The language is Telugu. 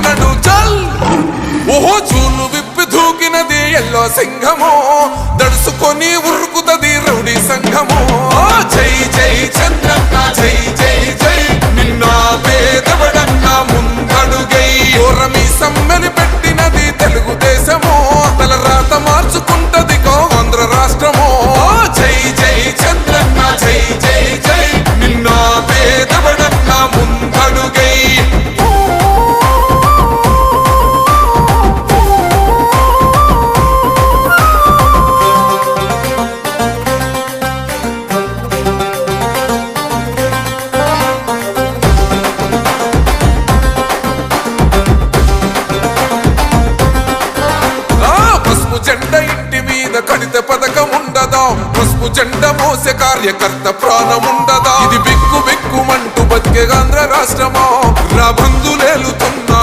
నడు చల్. ఓహో చూలు విప్పి దూకినది ఎల్లో సింహము, దడుసుకొని ఉరుకుతది రౌడీ సంఘము. జై జై చంద్రన్న జై జై జై, నిన్న పేదవడన్న ముందడుగై. ఓరమి సమ్మెని పెట్టినది తెలుగుదేశము, తల రాత మార్చుకుంటది ఆంధ్ర రాష్ట్రము. జై జై చంద్రన్న జై జై జై, నిన్న పేదవడన్న ముందడుగై. పసుపు జెండ ఇంటి మీద కడిత పథకం ఉండదా, పసుపు జెండ మోసే కార్యకర్త ప్రాణం ఉండదా. ఇది బిక్కు బిక్కుమంటూ బతికే ఆంధ్ర రాష్ట్రమా, రా బంధులేలుతున్నా